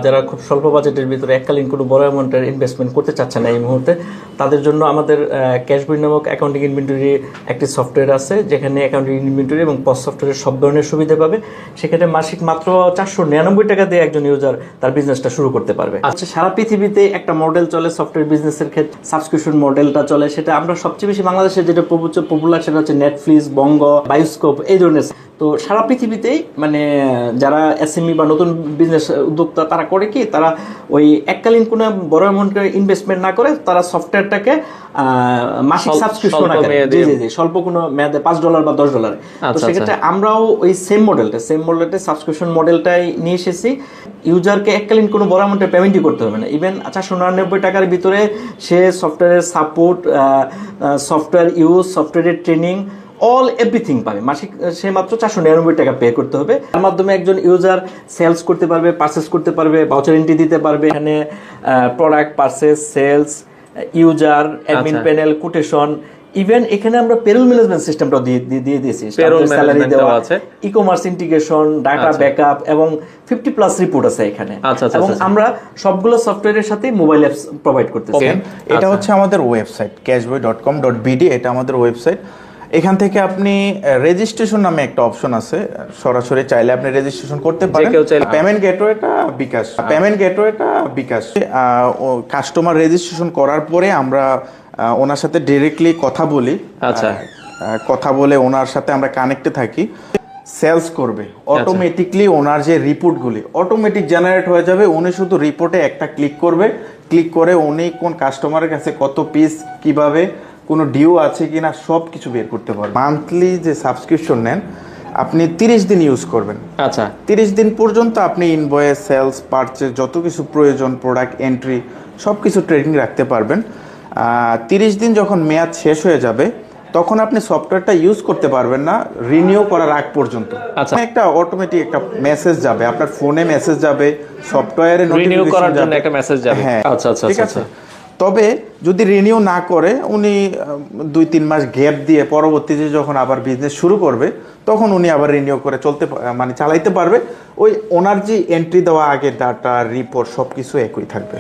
যারা খুব স্বল্প বাজেটের ভিতরে এককালীন কোনো বড় অ্যামাউন্টের ইনভেস্টমেন্ট করতে চাচ্ছে না এই মুহূর্তে, তাদের জন্য আমাদের ক্যাশ বই নামক অ্যাকাউন্টিং ইনভেন্টরি একটি সফটওয়্যার আছে, যেখানে অ্যাকাউন্টিং ইনভেন্টরি এবং পস সফটওয়্যারের সব ধরনের সুবিধা পাবে। সেখানে মাসিক মাত্র 499 টাকা দিয়ে একজন ইউজার তার বিজনেসটা শুরু করতে পারবে। আচ্ছা, সারা পৃথিবীতে একটা মডেল চলে সফটওয়্যার বিজনেসের ক্ষেত্রে, সাবস্ক্রিপশন মডেলটা চলে। সেটা আমরা সবচেয়ে বেশি বাংলাদেশে যেটা পপুলার সেটা হচ্ছে নেটফ্লিক্স, বঙ্গ, বায়োস্কোপ, এই ধরনের। তো সারা পৃথিবীতেই মানে যারা এসএমই বা নতুন বিজনেস উদ্যোক্তা তারা করে কি, তারা ওই এককালীন কোনো বড় অ্যামাউন্টের ইনভেস্টমেন্ট না করে তারা সফটওয়্যারটাকে মাসিক সাবস্ক্রিপশন আকারে, জি স্বল্প কোনো মেয়াদে $5 বা $10। তো সেক্ষেত্রে আমরাও ওই সেম মডেলটা সাবস্ক্রিপশন মডেলটাই নিয়ে এসেছি। ইউজারকে এককালীন কোনো বড় অ্যামাউন্টের পেমেন্টই করতে হবে না। ইভেন 499 টাকার ভিতরে সে সফটওয়্যারের সাপোর্ট, সফটওয়্যার ইউজ, সফটওয়্যারের ট্রেনিং, অল এভরিথিং পাবে। মাসিক সে মাত্র 499 টাকা পে করতে হবে। তার মাধ্যমে একজন ইউজার সেলস করতে পারবে, পারচেস করতে পারবে, ভাউচার এন্ট্রি দিতে পারবে। এখানে product purchase, sales, user, admin panel, quotation, even এখানে আমরা পেরোল ম্যানেজমেন্ট সিস্টেমটাও দিয়ে দিয়েছি। স্যালারি দেওয়া আছে, e commerce integration, data backup এবং 50+ রিপোর্ট আছে এখানে। এবং আমরা সবগুলো সফটওয়্যারের সাথে মোবাইল অ্যাপস প্রোভাইড করতেছি। এটা হচ্ছে আমাদের ওয়েবসাইট cashboy.com.bd, এটা আমাদের ওয়েবসাইট। এখান থেকে আপনি রেজিস্ট্রেশন নামে একটা অপশন আছে, সরাসরি চাইলে আপনি রেজিস্ট্রেশন করতে পারেন। পেমেন্ট গেটওয়েটা বিকাশ। কাস্টমার রেজিস্ট্রেশন করার পরে আমরা ওনার সাথে ডিরেক্টলি কথা বলি। কথা বলে ওনার সাথে আমরা কানেক্টে থাকি। সেলস করবে অটোমেটিকলি, ওনার যে রিপোর্টগুলি অটোমেটিক জেনারেট হয়ে যাবে। উনি শুধু রিপোর্টে একটা ক্লিক করবে, ক্লিক করে উনি কোন কাস্টমারের কাছে কত পিস, কিভাবে, কোনো ডিউ আছে কিনা সব কিছু বের করতে পারবেন। মান্থলি যে সাবস্ক্রিপশন নেন আপনি 30 দিন ইউজ করবেন। 30 দিন পর্যন্ত আপনি ইনভয়েস, সেলস, পারচেজ, যত কিছু প্রয়োজন, প্রোডাক্ট এন্ট্রি, সব কিছু ট্রেডিং রাখতে পারবেন। 30 দিন যখন মেয়াদ শেষ হয়ে যাবে তখন আপনি সফটওয়্যারটা ইউজ করতে পারবেন না রিনিউ করার আগ পর্যন্ত। একটা অটোমেটিক একটা মেসেজ যাবে আপনার ফোনে, মেসেজ যাবে সফটওয়্যারে, রিনিউ করার জন্য একটা মেসেজ যাবে। হ্যাঁ, ঠিক আছে। তবে যদি রিনিউ না করে উনি 2-3 মাস গ্যাপ দিয়ে পরবর্তীতে যখন আবার বিজনেস শুরু করবে তখন উনি আবার রিনিউ করে চালাইতে পারবে। ওই ওনার যে এন্ট্রি দেওয়া আগের ডাটা, রিপোর্ট সবকিছু একই থাকবে।